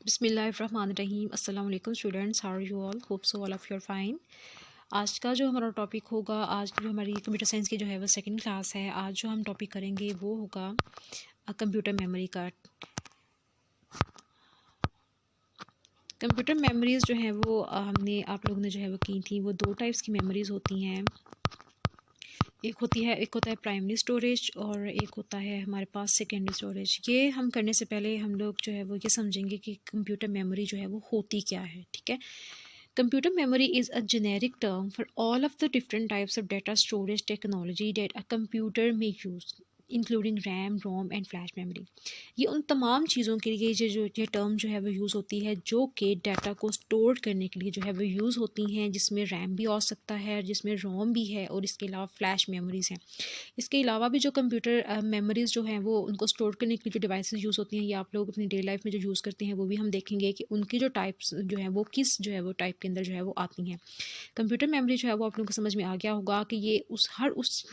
बिस्मिल्लाहिर्रहमानिर्रहीम। अस्सलाम वालेकुम students, how are you all? Hope so all of you are fine. आज का जो हमारा टॉपिक होगा, आज जो हमारी कंप्यूटर साइंस की जो है वो सेकंड क्लास है। आज जो हम टॉपिक करेंगे वो होगा कंप्यूटर मेमोरी का। कंप्यूटर मेमोरीज़ जो है वो हमने आप लोगों ने जो है वो की थी। वो दो टाइप्स की मेमोरीज़ होती हैं। एक होता है प्राइमरी स्टोरेज और एक होता है हमारे पास सेकेंडरी स्टोरेज। ये हम करने से पहले हम लोग जो है वो ये समझेंगे कि कंप्यूटर मेमोरी जो है वो होती क्या है। ठीक है, computer memory is a generic term for all of the different types of data storage technology that a computer may use, including RAM, ROM and flash memory. ये उन तमाम चीज़ों के लिए ये टर्म जो है वो यूज़ होती है जो कि डाटा को स्टोर करने के लिए जो है वो यूज़ होती हैं, जिसमें रैम भी हो सकता है, जिसमें रोम भी है और इसके अलावा फ्लैश मेमोरीज़ हैं। इसके अलावा भी जो कंप्यूटर मेमोरीज़ जो हैं वो उनको स्टोर करने के लिए जो डिवाइसेस यूज़ होती हैं, ये आप लोग अपनी डेली लाइफ में जो यूज़ करते हैं वो भी हम देखेंगे कि उनकी जो टाइप्स जो है वो किस जो है वो टाइप के अंदर जो है वो आती हैं। कंप्यूटर मेमोरी जो है वो आप लोगों को समझ में आ गया होगा कि ये उस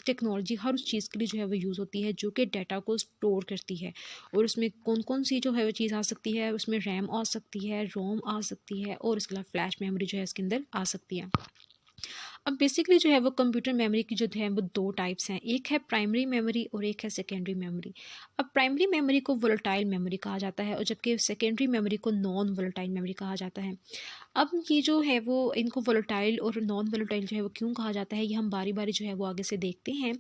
टेक्नोलॉजी, हर उस चीज़ के लिए जो है वो यूज़ होती है जो कि डाटा को स्टोर करती है। और उसमें कौन कौन सी जो है वो चीज़ आ सकती है, उसमें रैम आ सकती है, रोम आ सकती है और इसके अलावा फ्लैश मेमोरी जो है इसके अंदर आ सकती है। अब बेसिकली जो है वो कंप्यूटर मेमोरी की जो है वो दो टाइप्स हैं, एक है प्राइमरी मेमोरी और एक है सेकेंडरी मेमोरी। अब प्राइमरी मेमोरी को वोलेटाइल मेमोरी कहा जाता है और जबकि सेकेंडरी मेमोरी को नॉन वोलेटाइल मेमोरी कहा जाता है। अब ये जो है वो इनको वोलेटाइल और नॉन वोलेटाइल जो है वो क्यों कहा जाता है, ये हम बारी बारी जो है वो आगे से देखते हैं।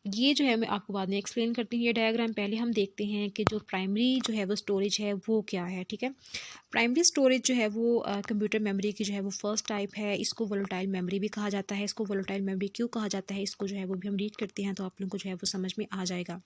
ये जो है मैं आपको बाद में एक्सप्लेन करती हूँ ये डायग्राम। पहले हम देखते हैं कि जो प्राइमरी जो है वो स्टोरेज है वो क्या है। ठीक है, प्राइमरी स्टोरेज जो है वो कंप्यूटर मेमोरी की जो है वो फर्स्ट टाइप है। इसको वोलेटाइल मेमोरी भी कहा जाता है। इसको वोलेटाइल मेमोरी क्यों कहा जाता है, इसको जो है वो भी हम रीड करते हैं तो आप लोगों को जो है वो समझ में आ जाएगा।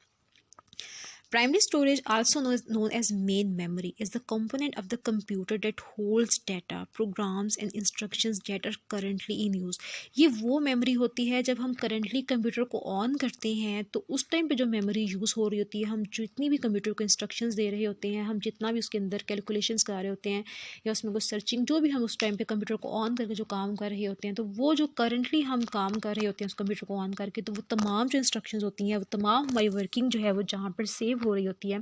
Primary storage, also known as main memory, is the component of the computer that holds data, programs and instructions that are currently in use. ये वो मेमोरी होती है जब हम करंटली कंप्यूटर को ऑन करते हैं तो उस टाइम पे जो मेमोरी यूज़ हो रही होती है, हम जितनी भी कंप्यूटर को इंस्ट्रक्शंस दे रहे होते हैं, हम जितना भी उसके अंदर कैलकुलेशंस कर रहे होते हैं या उसमें कुछ सर्चिंग, जो भी हम उस टाइम पे कंप्यूटर को ऑन करके जो काम कर रहे होते हैं, तो वो जो करंटली हम काम कर रहे होते हैं उस कंप्यूटर को ऑन करके, तो वो तमाम जो इंस्ट्रक्शंस होती हैं, वो तमाम हमारी वर्किंग जो है वो जहाँ पर सेव हो रही होती है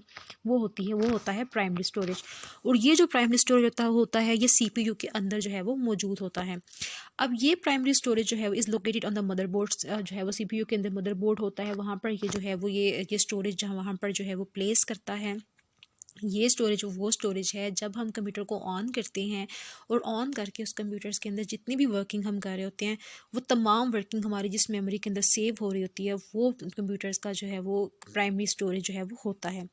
वो होता है प्राइमरी स्टोरेज। और ये जो प्राइमरी स्टोरेज होता है ये सीपीयू के अंदर जो है वो मौजूद होता है। अब ये प्राइमरी स्टोरेज जो है वो is located on the motherboard, जो है वो सीपीयू के अंदर मदरबोर्ड होता है, वहाँ पर ये जो है वो ये स्टोरेज जहाँ वहाँ पर जो है वो प्लेस करता है। ये स्टोरेज वो स्टोरेज है जब हम कंप्यूटर को ऑन करते हैं और ऑन करके उस कंप्यूटर्स के अंदर जितनी भी वर्किंग हम कर रहे होते हैं, वो तमाम वर्किंग हमारी जिस मेमोरी के अंदर सेव हो रही होती है, वो कंप्यूटर्स का जो है वो प्राइमरी स्टोरेज जो है वो होता है।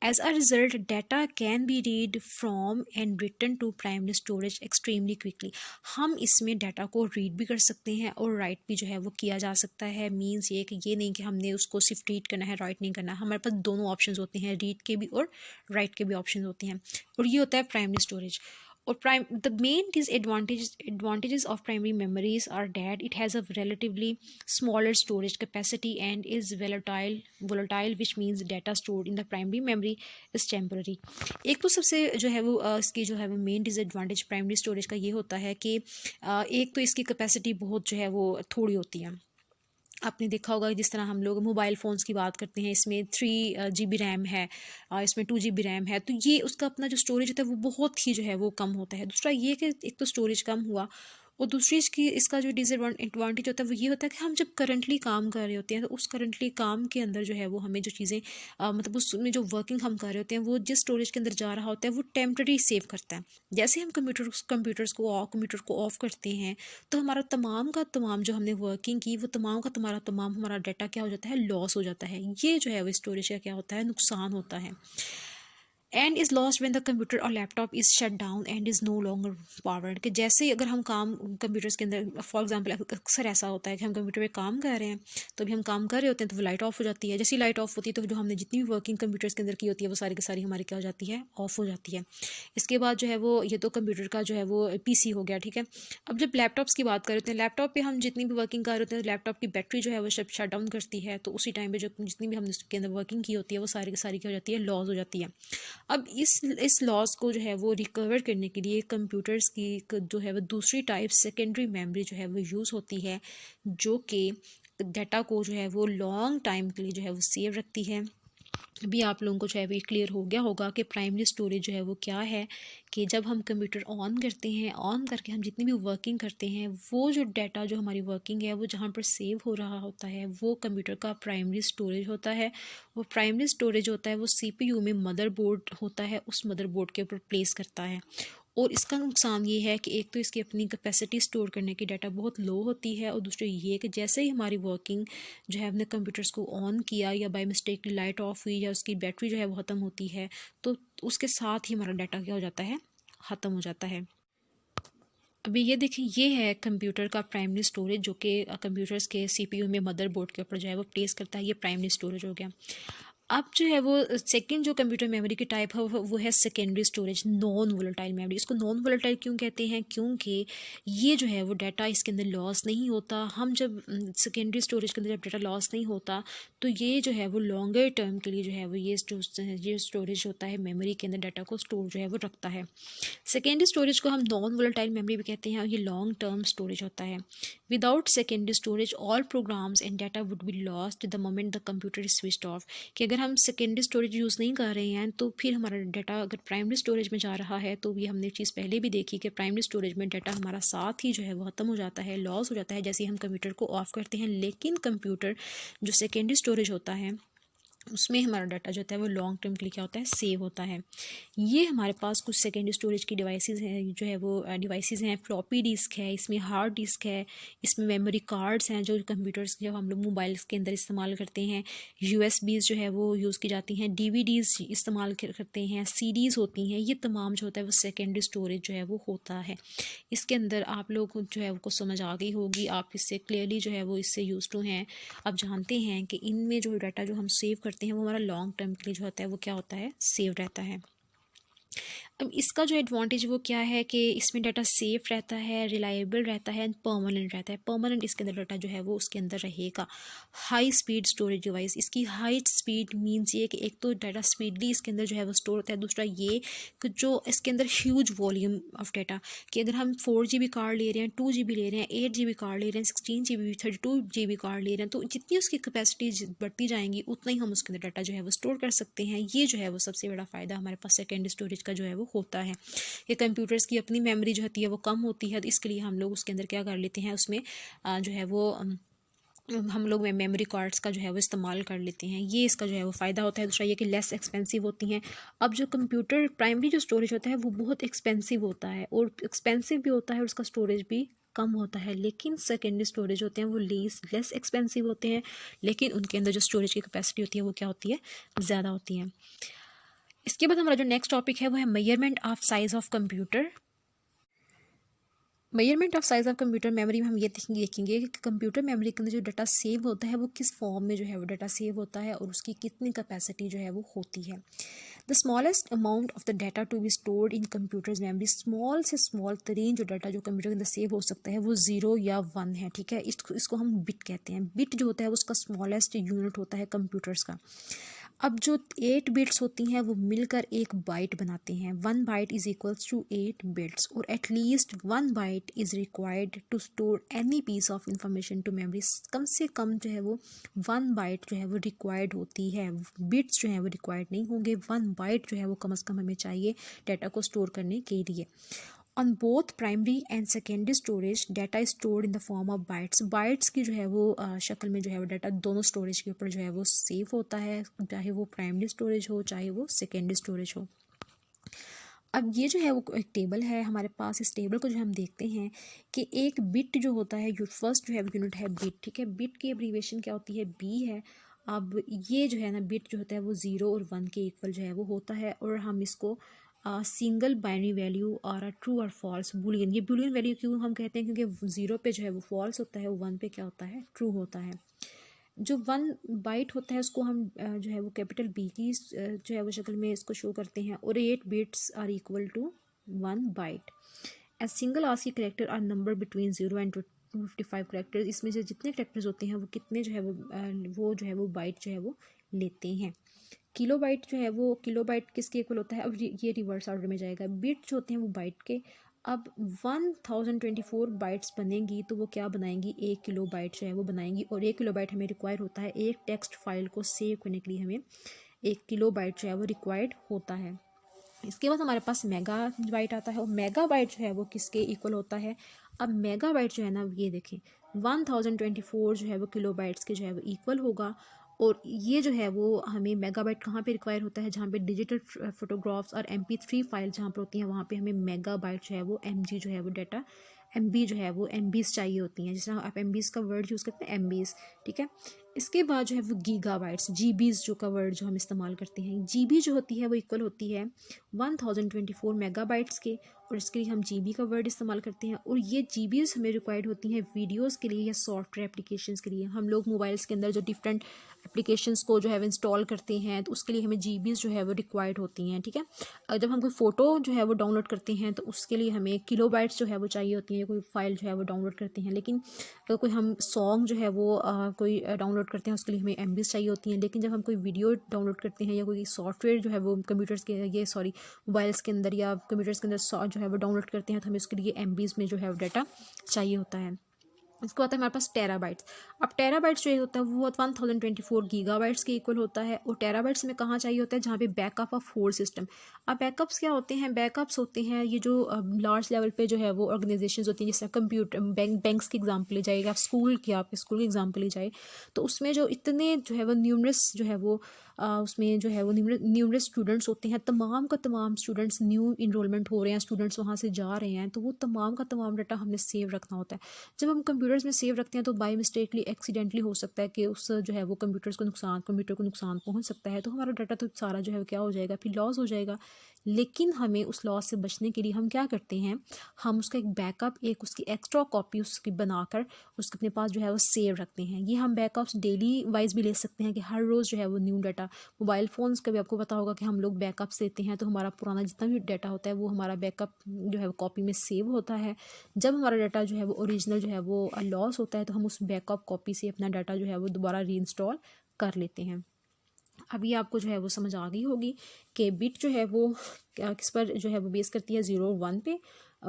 As a result data can be read from and written to primary storage extremely quickly. हम इसमें डाटा को रीड भी कर सकते हैं और राइट भी जो है वो किया जा सकता है। मीन्स ये नहीं कि हमने उसको सिर्फ रीड करना है, राइट नहीं करना। हमारे पास दोनों ऑप्शन होते हैं, रीड के भी और राइट के भी ऑप्शन होती हैं। और ये होता है प्राइमरी स्टोरेज। और the main disadvantages of primary memories are that it has a relatively smaller storage capacity and is volatile, which means data stored in the primary memory is temporary. एक तो सबसे जो है वो इसकी जो है वो मेन डिसएडवांटेज प्राइमरी स्टोरेज का ये होता है कि एक तो इसकी कैपेसिटी बहुत जो है वो थोड़ी होती है। आपने देखा होगा जिस तरह हम लोग मोबाइल फ़ोन्स की बात करते हैं, इसमें 3 GB रैम है, इसमें 2 GB रैम है, तो ये उसका अपना जो स्टोरेज होता है वो बहुत ही जो है वो कम होता है। दूसरा ये कि एक तो स्टोरेज कम हुआ और दूसरी इसका जो डिसएडवांटेज होता है वो ये होता है कि हम जब करंटली काम कर रहे होते हैं तो उस करंटली काम के अंदर जो है वो हमें जो चीज़ें मतलब उसमें जो वर्किंग हम कर रहे होते हैं वो जिस स्टोरेज के अंदर जा रहा होता है वो टेम्प्रेरी सेव करता है। जैसे हम कंप्यूटर को ऑफ करते हैं तो हमारा तमाम का तमाम जो हमने वर्किंग की वो तमाम का तमाम हमारा डाटा क्या हो जाता है, लॉस हो जाता है। ये जो है वो स्टोरेज का क्या होता है, नुकसान होता है। And is lost when the computer और laptop is shut down and is no longer powered. कि जैसे ही अगर हम काम कंप्यूटर्स के अंदर, फॉर एग्जांपल अक्सर ऐसा होता है कि हम कंप्यूटर पे काम कर रहे हैं, तो अभी हम काम कर रहे होते हैं तो वो लाइट ऑफ हो जाती है। जैसे ही लाइट ऑफ होती है तो जो हमने जितनी भी वर्किंग कंप्यूटर्स के अंदर की होती है वो सारी की सारी हमारी क्या हो जाती है, ऑफ हो जाती है। इसके बाद जो है वो ये तो कंप्यूटर का जो है वो पीसी हो गया। ठीक है, अब जब लैपटॉप्स की बात कर रहे हैं, लैपटॉप पे हम जितनी भी वर्किंग कर रहे होते हैं, लैपटॉप की बैटरी जो है वो शट डाउन करती है, तो उसी टाइम पे जो जितनी भी हमने उसके अंदर वर्किंग की होती है वो सारी की सारी क्या हो जाती है, लॉस हो जाती है। अब इस लॉस को जो है वो रिकवर करने के लिए कंप्यूटर्स की जो है वो दूसरी टाइप सेकेंडरी मेमोरी जो है वो यूज़ होती है, जो कि डाटा को जो है वो लॉन्ग टाइम के लिए जो है वो सेव रखती है। अभी आप लोगों को जो है वो ये क्लियर हो गया होगा कि प्राइमरी स्टोरेज जो है वो क्या है, कि जब हम कंप्यूटर ऑन करते हैं, ऑन करके हम जितनी भी वर्किंग करते हैं, वो जो डाटा जो हमारी वर्किंग है वो जहाँ पर सेव हो रहा होता है वो कंप्यूटर का प्राइमरी स्टोरेज होता है। वो प्राइमरी स्टोरेज होता है वो सीपीयू में मदरबोर्ड होता है, उस मदरबोर्ड के ऊपर प्लेस करता है। और इसका नुकसान ये है कि एक तो इसकी अपनी कैपेसिटी स्टोर करने की डाटा बहुत लो होती है, और दूसरी ये कि जैसे ही हमारी वर्किंग जो है, हमने कंप्यूटर्स को ऑन किया या बाय मिस्टेक लाइट ऑफ हुई या उसकी बैटरी जो है वो ख़त्म होती है, तो उसके साथ ही हमारा डाटा क्या हो जाता है, ख़त्म हो जाता है। अभी ये देखिए, ये है कंप्यूटर का प्राइमरी स्टोरेज जो कि कंप्यूटर्स के सीपीयू में मदरबोर्ड के ऊपर जो है वो प्लेस करता है। ये प्राइमरी स्टोरेज हो गया। अब जो है वो सेकंड जो कंप्यूटर मेमोरी की टाइप है वो है secondary storage, non volatile memory. इसको नॉन वोलेटाइल क्यों कहते हैं? क्योंकि ये जो है वो डाटा इसके अंदर लॉस नहीं होता। हम जब सेकेंडरी स्टोरेज के अंदर जब डाटा लॉस नहीं होता तो ये जो है वो लॉन्गर टर्म के लिए जो है वो ये स्टोरेज होता है मेमोरी के अंदर डाटा को स्टोर जो है वो रखता है। सेकेंडरी स्टोरेज को हम नॉन वोलेटाइल मेमोरी भी कहते हैं, और ये लॉन्ग टर्म स्टोरेज होता है। Without secondary storage all programmes and data would be lost the moment the computer is switched off. कि अगर हम सेकेंडरी स्टोरेज यूज़ नहीं कर रहे हैं तो फिर हमारा डाटा अगर प्राइमरी स्टोरेज में जा रहा है, तो ये हमने चीज़ पहले भी देखी कि प्राइमरी स्टोरेज में डाटा हमारा साथ ही जो है वो ख़त्म हो जाता है, लॉस हो जाता है जैसे ही हम कंप्यूटर को ऑफ करते हैं। लेकिन कंप्यूटर जो सेकेंडरी स्टोरेज होता है उसमें हमारा डाटा जो होता है वो लॉन्ग टर्म के लिए क्या होता है, सेव होता है। ये हमारे पास कुछ सेकेंडरी स्टोरेज की डिवाइसेस हैं, जो है वो डिवाइसेस हैं। फ्लॉपी डिस्क है, इसमें हार्ड डिस्क है, इसमें मेमोरी कार्ड्स हैं जो कंप्यूटर्स जब हम लोग मोबाइल्स के अंदर इस्तेमाल करते हैं। यूएसबीज़ जो है वो यूज़ की जाती हैं, डीवीडीज़ इस्तेमाल करते हैं, सीडीज़ होती हैं। ये तमाम जो होता है वो सेकेंडरी स्टोरेज जो है वो होता है। इसके अंदर आप लोग जो है वो समझ आ गई होगी, आप इससे क्लियरली जो है वो इससे यूज टू हैं। आप जानते हैं कि इनमें जो डाटा जो हम सेव करते हैं वो हमारा लॉन्ग टर्म के लिए जो होता है वो क्या होता है, सेव रहता है। अब इसका जो एडवांटेज वो क्या है कि इसमें डाटा सेफ रहता है, रिलायबल रहता है एंड परमानेंट रहता है। परमानेंट इसके अंदर डाटा जो है वो उसके अंदर रहेगा। हाई स्पीड स्टोरेज डिवाइस, इसकी हाई स्पीड मींस ये कि एक तो डाटा स्पीडली इसके अंदर जो है वो स्टोर होता है, दूसरा ये कि जो इसके अंदर ह्यूज वॉल्यूम ऑफ डाटा, कि अगर हम 4 GB कार्ड ले रहे हैं, 2 GB ले रहे हैं, 8 GB कार्ड ले रहे हैं, 16 GB 32 GB कार्ड ले रहे हैं, तो जितनी उसकी कैपेसिटी बढ़ती जाएंगी उतना ही हम उसके अंदर डाटा जो है वो स्टोर कर सकते हैं। ये जो है वो सबसे बड़ा फ़ायदा हमारे पास सेकेंडरी स्टोरेज का जो है वो होता है। कि कंप्यूटर्स की अपनी मेमोरी जो होती है वो कम होती है, तो इसके लिए हम लोग उसके अंदर क्या कर लेते हैं, उसमें जो है वो हम लोग मेमोरी कार्ड्स का जो है वो इस्तेमाल कर लेते हैं। ये इसका जो है वो फ़ायदा होता है। दूसरा ये कि लेस एक्सपेंसिव होती हैं। अब जो कंप्यूटर प्राइमरी जो स्टोरेज होता है वो बहुत एक्सपेंसिव होता है, और एक्सपेंसिव भी होता है, और उसका स्टोरेज भी कम होता है। लेकिन सेकेंडरी स्टोरेज होते हैं वो लेस एक्सपेंसिव होते हैं, लेकिन उनके अंदर जो स्टोरेज की कैपेसिटी होती है वो क्या होती है, ज़्यादा होती है। इसके बाद हमारा जो नेक्स्ट टॉपिक है वो है measurement of size of computer. Measurement of size of computer memory में हम ये देखेंगे कि कंप्यूटर मेमोरी के अंदर जो डाटा सेव होता है वो किस फॉर्म में जो है वो डाटा सेव होता है, और उसकी कितनी कैपेसिटी जो है वो होती है। The smallest amount of the data to be stored in computers memory, small से स्मॉल तरीन जो डाटा जो कंप्यूटर के अंदर सेव हो सकता है वो 0 या 1 है। ठीक है, इसको हम बिट कहते हैं। बिट जो होता है उसका स्मॉलेस्ट यूनिट होता है कंप्यूटर्स का। अब जो 8 बिट्स होती हैं वो मिलकर एक बाइट बनाते हैं। 1 byte is equals to 8 bits, और at least 1 byte is required to store any piece of information to memory. कम से कम जो है वो 1 बाइट जो है वो रिक्वायर्ड होती है। बिट्स जो है वो रिक्वायर्ड नहीं होंगे, 1 बाइट जो है वो कम से कम हमें चाहिए डाटा को स्टोर करने के लिए। On both primary and secondary storage data is stored in the form of bytes. Bytes की जो है वो शक्ल में जो है वो डाटा दोनों स्टोरेज के ऊपर जो है वो सेव होता है, चाहे वो प्राइमरी स्टोरेज हो चाहे वो सेकेंडरी स्टोरेज हो। अब ये जो है वो एक टेबल है हमारे पास। इस टेबल को जो हम देखते हैं कि एक बिट जो होता है, फर्स्ट जो है यूनिट है बिट। ठीक है, बिट की एब्रीविएशन क्या होती है, बी है। अब ये जो है ना बिट जो होता है वो 0 और 1 के इक्वल जो है वो होता है, और हम इसको सिंगल बाइनरी वैल्यू और ट्रू और फॉल्स बुलियन, ये बुलियन वैल्यू क्यों हम कहते हैं, क्योंकि 0 पे जो है वो फॉल्स होता है, 1 पे क्या होता है, ट्रू होता है। जो 1 बाइट होता है उसको हम जो है वो कैपिटल बी की जो है वो शक्ल में इसको शो करते हैं, और 8 bits are equal to 1 byte. As single ASCII character are number between 0 and 255 characters. इसमें से जितने करेक्टर्स होते हैं वो कितने जो है वो जो है वो बाइट जो है वो लेते हैं। किलो बाइट जो है वो, किलो बाइट किसके इक्वल होता है, अब ये रिवर्स ऑर्डर में जाएगा। बिट जो होते हैं वो बाइट के। अब 1024 बाइट्स बनेंगी तो वो क्या बनाएंगी, 1 किलो बाइट जो है वो बनाएंगी, और 1 किलो बाइट हमें रिक्वायर होता है एक टेक्स्ट फाइल को सेव करने के लिए। हमें 1 किलोबाइट जो है वो रिक्वायर्ड होता है। इसके बाद हमारे पास मेगाबाइट आता है, और मेगाबाइट जो है वो किसके इक्वल होता है। अब मेगाबाइट जो है ना, ये देखें 1024 जो है वो किलोबाइट्स के जो है वो इक्वल होगा। और ये जो है वो हमें मेगाबाइट कहाँ पे रिक्वायर होता है, जहाँ पे डिजिटल फोटोग्राफ्स और MP3 फाइल जहाँ पर होती हैं, वहाँ पे हमें मेगाबाइट जो है वो MG जो है वो डाटा, MB जो है वो MBs चाहिए होती हैं। जिस तरह आप MBs का वर्ड यूज़ करते हैं, MBs, ठीक है। इसके बाद जो है वो गीगाबाइट्स, GBs जो का वर्ड जो हम इस्तेमाल करते हैं, GB जो होती है वो इक्वल होती है 1024 मेगाबाइट्स के, और इसके लिए हम GB का वर्ड इस्तेमाल करते हैं। और ये GBs हमें रिक्वायर्ड होती हैं वीडियोस के लिए या सॉफ्टवेयर एप्लीकेशंस के लिए। हम लोग मोबाइल्स के अंदर जो डिफरेंट एप्लीकेशंस को जो है इंस्टॉल करते हैं, तो उसके लिए हमें GBs जो है वो रिक्वायर्ड होती हैं, ठीक है। जब हम कोई फ़ोटो जो है वो डाउनलोड करते हैं, तो उसके लिए हमें किलोबाइट्स जो है वो चाहिए होती हैं, कोई फाइल जो है वो डाउनलोड करते हैं। लेकिन अगर कोई हम सॉन्ग जो है वो कोई डाउनलोड करते हैं, उसके लिए हमें MBs चाहिए होती हैं। लेकिन जब हम कोई वीडियो डाउनलोड करते हैं या कोई सॉफ्टवेयर जो है वो कंप्यूटर्स के मोबाइल्स के अंदर या कंप्यूटर्स के अंदर जो है वो डाउनलोड करते हैं, तो हमें उसके लिए MBs में जो है वो डाटा चाहिए होता है। इसके बाद है हमारे पास टेराबाइट्स। अब टेराबाइट्स जो होता है वो 1024 गीगाबाइट्स के इक्वल होता है। और टेराबाइट्स में कहाँ चाहिए होता है, जहाँ पे बैकअप ऑफ होल सिस्टम। अब बैकअप्स क्या होते हैं, बैकअप्स होते हैं ये जो लार्ज लेवल पे जो है वो ऑर्गेनाइजेशंस होती हैं, जैसे कंप्यूटर बैंक्स की एग्जांपल ली जाए, या स्कूल की आपके स्कूल की एग्जांपल ली जाए, तो उसमें जो इतने जो है वो न्यूमरस जो है वो उसमें जो है वो न्यूमरस स्टूडेंट्स होते हैं, तमाम का तमाम स्टूडेंट्स न्यू इनरोलमेंट हो रहे हैं, स्टूडेंट्स वहाँ से जा रहे हैं, तो वो तमाम का तमाम डाटा हमने सेव रखना होता है। जब हम कंप्यूटर्स में सेव रखते हैं, तो बाय मिस्टेकली एक्सीडेंटली हो सकता है कि उस जो है वो कंप्यूटर को नुकसान पहुंच सकता है, तो हमारा डाटा तो सारा जो है क्या हो जाएगा, फिर लॉस हो जाएगा। लेकिन हमें उस लॉस से बचने के लिए हम क्या करते हैं, हम उसका एक बैकअप, एक उसकी एक्स्ट्रा कॉपी उसकी बनाकर उसके अपने पास जो है वो सेव रखते हैं। ये हम बैकअप्स डेली वाइज भी ले सकते हैं कि हर रोज़ जो है वो न्यू डाटा, मोबाइल फ़ोन्स का भी आपको पता होगा कि हम लोग बैकअप्स लेते हैं, तो हमारा पुराना जितना भी डाटा होता है वो हमारा बैकअप जो है वो कॉपी में सेव होता है। जब हमारा डाटा जो है वो ओरिजिनल जो है वो लॉस होता है, तो हम उस बैकअप कॉपी से अपना डाटा जो है वो दोबारा रीइंस्टॉल कर लेते हैं। अभी आपको जो है वो समझ आ गई होगी कि बिट जो है वो किस पर जो है वो बेस करती है, 0 और 1 पे।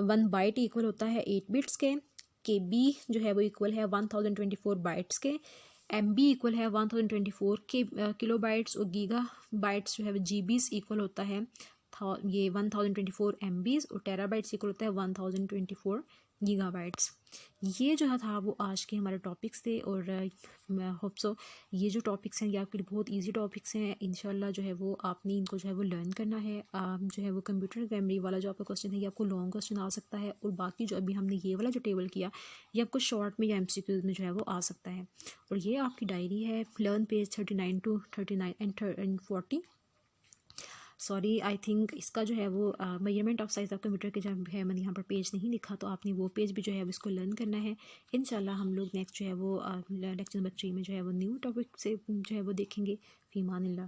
1 बाइट इक्वल होता है 8 बिट्स के बी जो है वो इक्वल है 1024 बाइट्स के, MB इक्वल है 1024 के किलो बाइट्स, और गीगा बाइट्स जो है वो GBs इक्वल होता है ये 1024 MBs, और टेराबाइट्स इक्वल होता है 1024 गीगाबाइट्स। ये जो था वो आज के हमारे टॉपिक्स थे, और मैं होप सो ये जो टॉपिक्स हैं ये आपके लिए बहुत इजी टॉपिक्स हैं। इंशाल्लाह जो है वो आपने इनको जो है वो लर्न करना है। जो है वो कंप्यूटर मेमोरी वाला जो आपका क्वेश्चन है, ये आपको लॉन्ग क्वेश्चन आ सकता है, और बाकी जो अभी हमने ये वाला जो टेबल किया, ये आपको शॉर्ट में या MCQs में जो है वो आ सकता है। और ये आपकी डायरी है, learn page 39 to 39 and 40। Sorry, I think इसका जो है वो measurement of size of computer के जब है, मैंने यहाँ पर पेज नहीं लिखा, तो आपने वो पेज भी जो है इसको लर्न करना है। इंशाल्लाह हम लोग नेक्स्ट जो है वो लेक्चर नंबर 3 में जो है वो न्यू टॉपिक से जो है वो देखेंगे। फ़ी अमानिल्लाह।